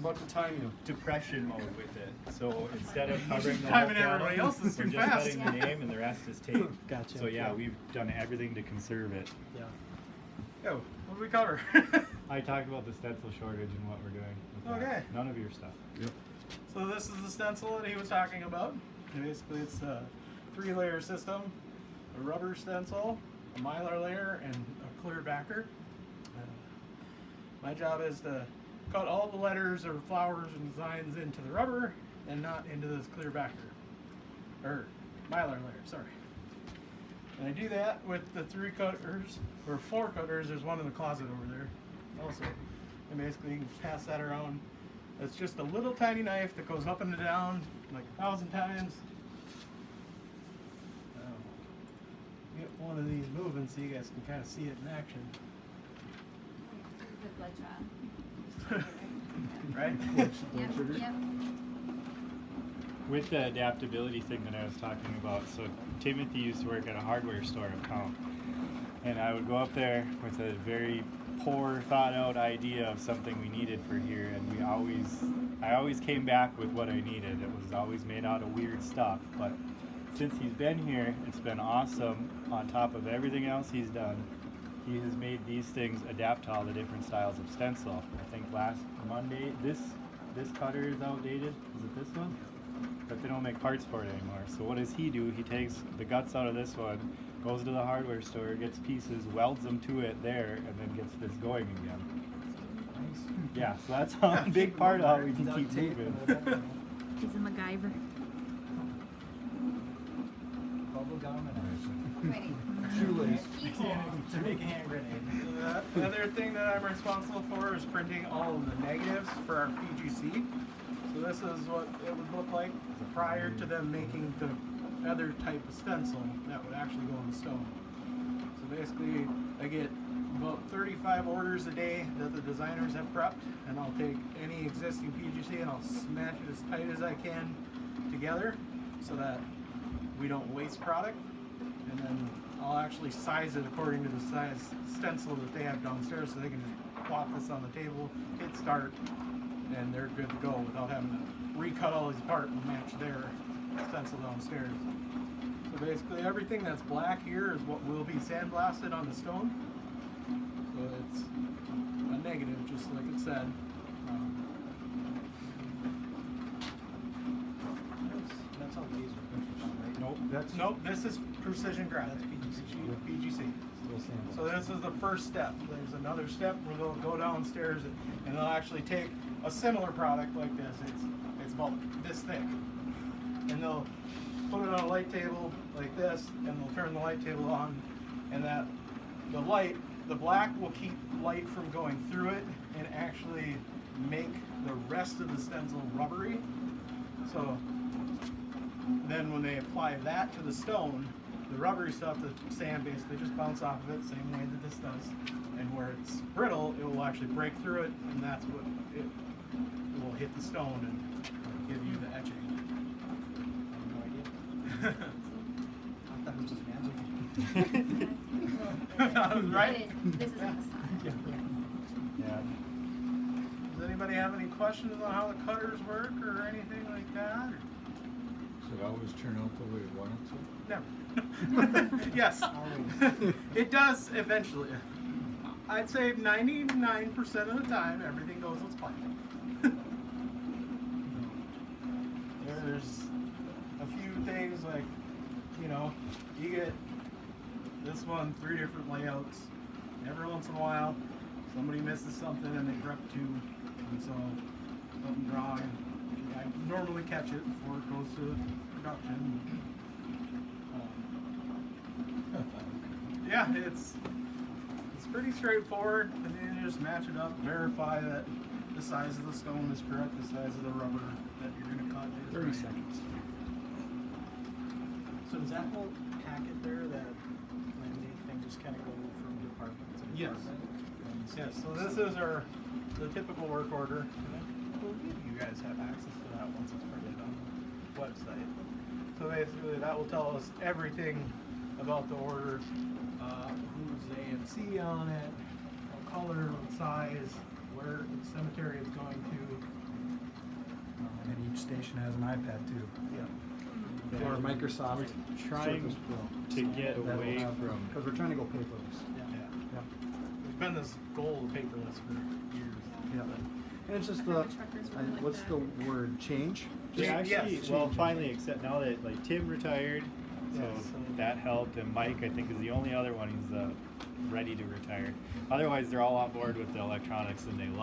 about to time you. depression mode with it. So instead of covering the whole Timing everybody panel, else is we're too just fast. cutting the name and the rest is tape. Gotcha. So yeah, we've done everything to conserve it. Yeah. Yo, what do we cover? I talked about the stencil shortage and what we're doing with that. Okay. None of your stuff. Yep. So this is the stencil that he was talking about. Basically, it's a 3-layer system: a rubber stencil, a mylar layer, and a clear backer. My job is to cut all the letters or flowers and designs into the rubber and not into this clear backer, or mylar layer, sorry. And I do that with the 3 cutters, or 4 cutters. There's one in the closet over there also. And basically you can pass that around. It's just a little tiny knife that goes up and down like 1,000 times. Get one of these moving so you guys can kind of see it in action. Good blood trial. Right? Yep. With the adaptability thing that I was talking about, so Timothy used to work at a hardware store in town, and I would go up there with a very poor, thought-out idea of something we needed for here, and I always came back with what I needed. It was always made out of weird stuff, but since he's been here, it's been awesome. On top of everything else he's done, he has made these things adapt to all the different styles of stencil. I think last Monday, this cutter is outdated. Is it this one? But they don't make parts for it anymore. So what does he do? He takes the guts out of this one, goes to the hardware store, gets pieces, welds them to it there, and then gets this going again. Yeah, so that's a big part of how we can keep moving. He's a MacGyver. Bubble gum Ready. shoelace. To make a hand grenade. The other thing that I'm responsible for is printing all of the negatives for our PGC. So this is what it would look like prior to them making the other type of stencil that would actually go in the stone. So basically, I get about 35 orders a day that the designers have prepped, and I'll take any existing PGC and I'll smash it as tight as I can together so that we don't waste product. And then I'll actually size it according to the size stencil that they have downstairs, so they can just plop this on the table, hit start, and they're good to go without having to recut all these apart and match their stencil downstairs. So basically everything that's black here is what will be sandblasted on the stone. So it's a negative, just like it said. That's all laser pictures, right? Nope, this is precision graphics. PGC. So this is the first step. There's another step where they'll go downstairs and they'll actually take a similar product like this. It's about this thick, and they'll put it on a light table like this, and they'll turn the light table on, and that the black will keep light from going through it and actually make the rest of the stencil rubbery. So then when they apply that to the stone, the rubbery stuff, the sand basically just bounce off of it, same way that this does. And where it's brittle, it will actually break through it, and that's what it will hit the stone and give you the etching. I have no idea. I thought it was just magic. Right? This is on the side. Yeah. Does anybody have any questions on how the cutters work or anything like that? Should it always turn out the way you want it to? No. Yes. It does eventually. I'd say 99% of the time, everything goes as planned. There's a few things like, you get this one, 3 different layouts. Every once in a while, somebody misses something and they prep 2, and so something wrong. I normally catch it before it goes to production. Yeah, it's pretty straightforward, and then you just match it up, verify that the size of the stone is correct, the size of the rubber that you're going to cut is 30 right. seconds. So does that whole packet there, that laminate thing, just kind of go from department to Yes. department? Yes, so this is the typical work order. And I believe you guys have access to that once it's printed on the website. So basically that will tell us everything about the order, who's AMC on it, what color, what size, where the cemetery is going to, station has an iPad too. Yeah. Or Microsoft We're trying Surface Pro. to get away from. Because we're trying to go paperless. Yeah. Yeah. There's been this goal of paperless for years. Yeah. And it's just I the, heard the truckers really like what's that. the word, change? They actually, Yes. well, finally, except now that like Tim retired, so Yes. that helped, and Mike I think is the only other one who's ready to retire. Otherwise, they're all on board with the electronics and they love